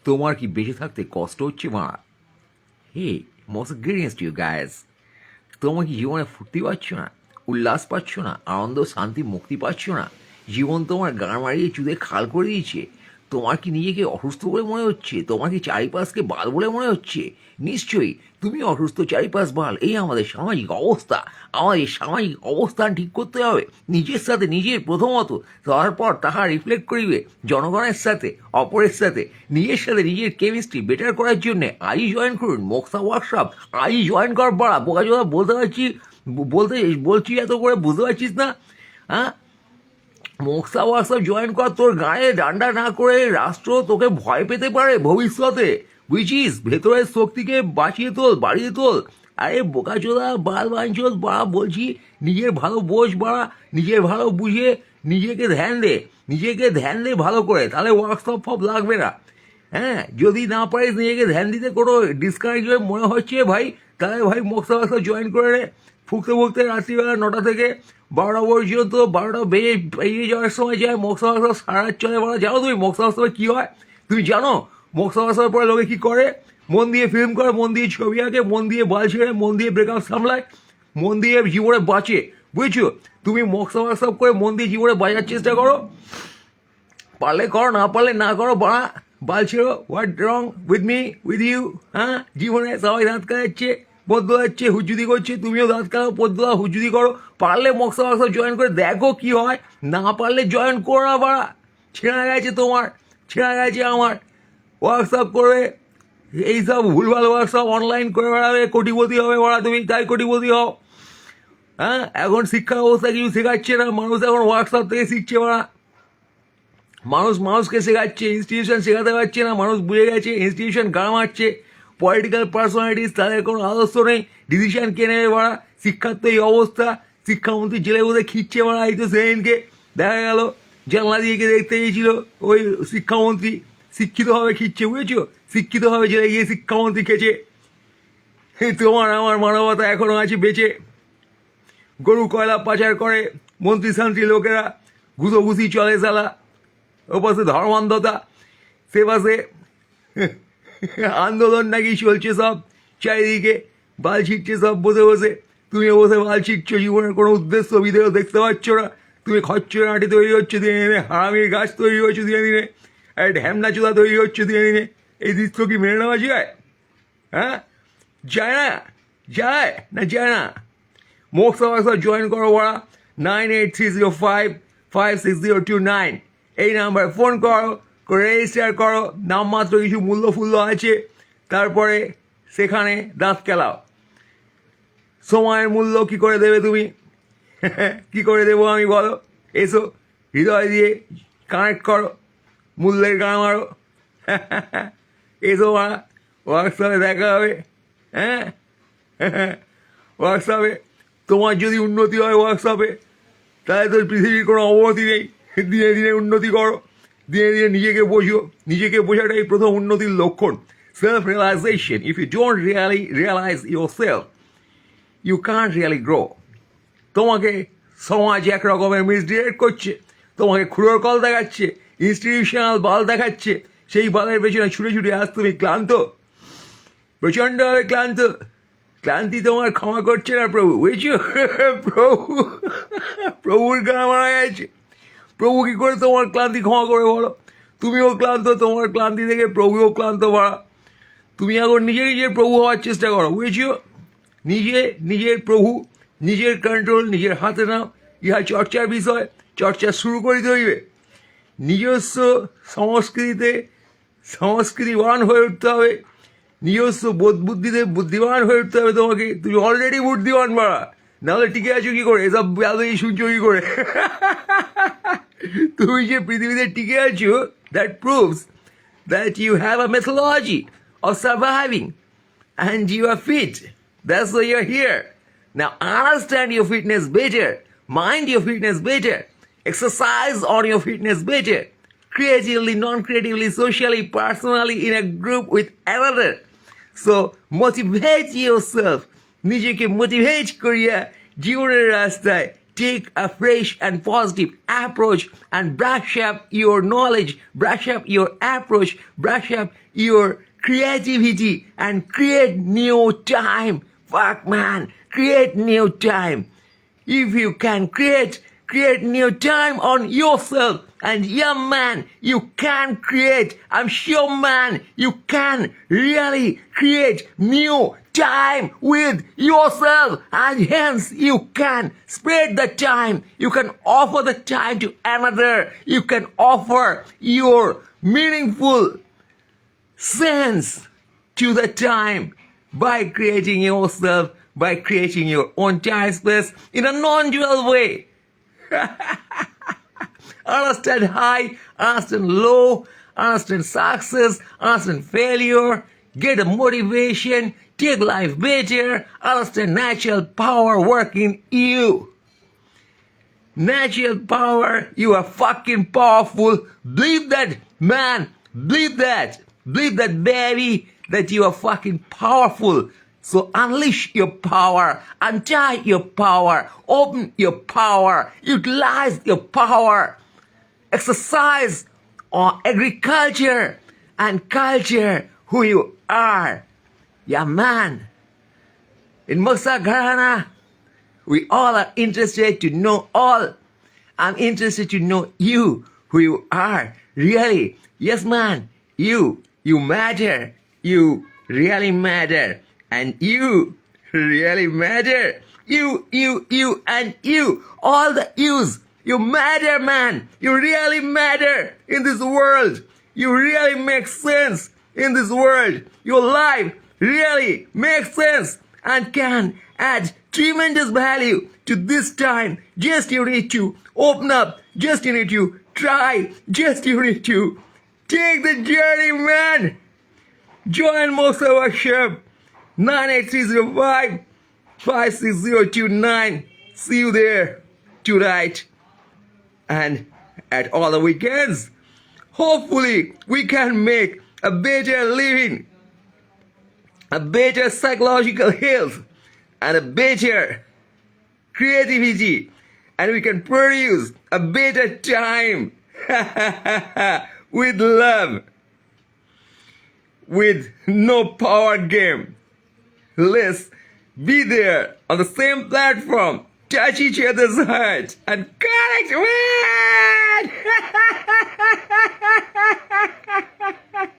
তোমার কি বেঁচে থাকতে কষ্ট হচ্ছে মা? হে, মোস্ট গ্রিনিয়াস টু ইউ গাইস। তোমার কি জীবনে ফুর্তি পাচ্ছ না, উল্লাস পাচ্ছ না, আনন্দ শান্তি মুক্তি পাচ্ছ না? জীবন তোমার গান মারিয়ে চুদে খাল করে দিয়েছে। তোমার কি নিজেকে অসুস্থ বলে মনে হচ্ছে? তোমার কি চারিপাশকে বাল বলে মনে হচ্ছে? নিশ্চয়ই তুমি অসুস্থ, চারিপাশ বাল। এই আমাদের সামাজিক অবস্থা, আমাদের সামাজিক অবস্থান ঠিক করতে হবে নিজের সাথে নিজের প্রথমত, তারপর তাহা রিফ্লেক্ট করিবে জনগণের সাথে, অপরের সাথে, নিজের সাথে নিজের কেমিস্ট্রি বেটার করার জন্য আজই জয়েন করুন মোক্সা ওয়ার্কশপ। আজই জয়েন কর বাড়া, বোকাচোদা বলতে পারছি, বলছি এত করে বুঝতে পারছিস না? হ্যাঁ, মোক্সা ওয়ার্কশপ জয়েন কর। তোর গায়ে ডান্ডা না করে রাষ্ট্র তোকে ভয় পেতে পারে ভবিষ্যতে, বুঝছিস? ভেতরের শক্তিকে বাঁচিয়ে তোল, বাড়িয়ে তোল। আরে বোকাচোদা বাল বাঞ্চল বাড়া, বলছি নিজের ভালো বোঝ বাড়া, নিজের ভালো বুঝে নিজেকে ধ্যান দে, নিজেকে ধ্যান দে ভালো করে, তাহলে ওয়ার্কশপ ফপ লাগবে না। হ্যাঁ, যদি না পারিস নিজেকে ধ্যান দিতে, কোনো ডিসকারেজ হয়ে মনে হচ্ছে ভাই, তাহলে ভাই মোক্সা ওয়ার্কশপ জয়েন করে নে। ফুকতে ফুকতে রাত্রিবেলা 9টা থেকে 12টা পর্যন্ত, 12টা বেরিয়ে যাওয়ার সময় যায় মোক্সা ওয়ার্কশপ, সারা রাত চলে বলা। জানো তুমি মোক্সা ওয়ার্কশপে কী হয়? তুমি জানো মোক্সা ওয়ার্কশপের পরে লোকে কী করে? মন দিয়ে ফিল্ম করে, মন দিয়ে ছবি আঁকে, মন দিয়ে বাল ছেড়ে, মন দিয়ে ব্রেকআপ সামলায়, মন দিয়ে জীবনে বাঁচে, বুঝছো? তুমি মোক্সা ওয়ার্কশপ করে মন দিয়ে জীবনে বাঁচার চেষ্টা করো, পারলে করো, না পারলে না করো বাড়া, বাল ছেড়ো। What wrong with me, with you? হ্যাঁ, জীবনে সবাই দাঁত কাটাচ্ছে, পদ্ম যাচ্ছে, হুজুদি করছে, তুমিও দাঁত কাটাও, পদ্মা হুজুদি করো। পারলে মোক্সা ওয়ার্কশপ জয়েন করে দেখো কি হয়, না পারলে জয়েন করো না বাড়া। ছেঁড়া গেছে তোমার, ছেঁড়া গেছে আমার। ওয়ার্কশপ করে এইসব ভুলভাল ওয়ার্কশপ অনলাইন করে বেড়াবে, কোটিপতি হবে বাড়া তুমি, তাই কোটিপতি হও। হ্যাঁ, এখন শিক্ষা ব্যবস্থা কিছু শেখাচ্ছে না, মানুষ এখন ওয়ার্কশপ থেকে শিখছে বাড়া। মানুষকে শেখাচ্ছে, ইনস্টিটিউশন শেখাতে পারছে না। মানুষ বুঝে গেছে ইনস্টিটিউশন গা মারছে। পলিটিক্যাল পার্সোনালিটিস, তাদের কোনো আদর্শ নেই, ডিসিশন কে নেবে বাড়া? শিক্ষার তো এই অবস্থা, শিক্ষামন্ত্রী জেলে বোধে খিচ্ছে বাড়া। এই তো সেদিনকে দেখা গেল জানলা দিয়ে গিয়ে দেখতে গিয়েছিল ওই শিক্ষামন্ত্রী, শিক্ষিতভাবে খিচ্ছে, বুঝেছো? শিক্ষিতভাবে জেলে গিয়ে শিক্ষামন্ত্রী খেছে। তোমার আমার মানবতা এখনও আছে বেঁচে। গরু কয়লা পাচার করে মন্ত্রী শান্তি লোকেরা, ঘুষোঘুষি চলে সালা। ও পাশে ধর্মান্ধতা, সে পাশে আন্দোলন নাকি চলছে সব চারিদিকে, বাল ছিটছে সব বসে বসে। তুমি বসে বাল ছিটছো, জীবনের কোনো উদ্দেশ্য বিধেয় দেখতে পাচ্ছ না। তুমি খচ্চর আঁটি তৈরি হচ্ছে দিনে দিনে, হারামির গাছ তৈরি হচ্ছে দিনে দিনে, আর ঢ্যামনা চোদা তৈরি হচ্ছে দিনে দিনে। এই দৃশ্য কি মেনে নেওয়া যায়? হ্যাঁ, যায় না, যায় না, যায় না। মোক্সা ওয়ার্কশপ জয়েন করো ওরা। 9830556029 এই নাম্বারে ফোন করো, করে রেজিস্টার করো। নামমাত্র কিছু মূল্য ফুল্য আছে, তারপরে সেখানে দাঁত কেলাও। সময়ের মূল্য কি করে দেবে তুমি? কি করে দেবো আমি বলো? এসো, হৃদয় দিয়ে কানেক্ট করো, মূল্যের গান মারো। এসো মা, ওয়ার্কশপে দেখা হবে। হ্যাঁ, ওয়ার্কশপে তোমার যদি উন্নতি হয় ওয়ার্কশপে, তাহলে তো পৃথিবীর কোনো অবনতি নেই। দিনে দিনে উন্নতি করো, দিনে দিনে নিজেকে বোঝো। নিজেকে বোঝাটাই প্রথম উন্নতির লক্ষণ, self realization. If you don't realize your self, you can't really grow. তোমাকে সমাজ এক রকমের মিসডিরেক্ট করছে, তোমাকে খুঁড়োর কল দেখাচ্ছে, ইনস্টিটিউশনাল বাল দেখাচ্ছে। সেই বালের পেছনে ছুটে ছুটে আজ তুমি ক্লান্ত, প্রচণ্ডভাবে ক্লান্ত। ক্লান্তি তোমার ক্ষমা করছে না প্রভু, বুঝছো? প্রভু, প্রভুর গা মারা গেছে। প্রভু কী করে তোমার ক্লান্তি ক্ষমা করে বলো? তুমিও ক্লান্ত, তোমার ক্লান্তি থেকে প্রভুও ক্লান্ত বাড়া। তুমি এখন নিজের প্রভু হওয়ার চেষ্টা করো, বুঝেছো? নিজের প্রভু, নিজের কন্ট্রোল নিজের হাতে নাও। ইহা চর্চার বিষয়, চর্চা শুরু করিতে হইবে। নিজস্ব সংস্কৃতিবান হয়ে উঠতে হবে, নিজস্ব বোধ বুদ্ধিতে বুদ্ধিমান হয়ে উঠতে হবে তোমাকে। তুমি অলরেডি বুদ্ধিমান বাড়া, নাহলে টিকে আছো কি করে? এসব ব্যাধি শুনছো কি করে? তুমি যে পৃথিবীতে টিকে আছো, that proves that you have a methodology of surviving and you are fit. That's why you're here. Now understand your fitness better, mind your fitness better, exercise on your fitness better, creatively, non-creatively, socially, personally, in a group with another. So motivate yourself. নিজেকে motivate করিয়া জীবনের রাস্তায় take a fresh and positive approach and brush up your knowledge, brush up your approach, brush up your creativity and create new time. Fuck man, create new time. If you can create new time on yourself. And yeah, man, you can create. I'm sure, man, you can really create new time with yourself. And hence, you can spread the time. You can offer the time to another. You can offer your meaningful sense to the time by creating yourself, by creating your own time space in a non-dual way. Understand high, understand low, understand success, understand failure, get a motivation, take life better, understand natural power working you. Natural power, you are fucking powerful. Believe that, man. Believe that. Believe that, baby, that you are fucking powerful. So unleash your power, untie your power, open your power, utilize your power, exercise on agriculture and culture who you are. Yeah, man. In Moksha Gharana, we all are interested to know all. I'm interested to know you, who you are. Really. Yes, man. You matter. You really matter. And you really matter. You, and you. All the yous. You matter, man. You really matter in this world. You really make sense in this world. Your life really makes sense and can add tremendous value to this time. Just you need to open up. Just you need to try. Just you need to take the journey, man. Join Moksha Workshop 98305 56029. See you there tonight and at all the weekends. Hopefully we can make a better living, a better psychological health, and a better creativity, and we can produce a better time with love, with no power game. Let's be there on the same platform, touch each other's heart, and connect, man!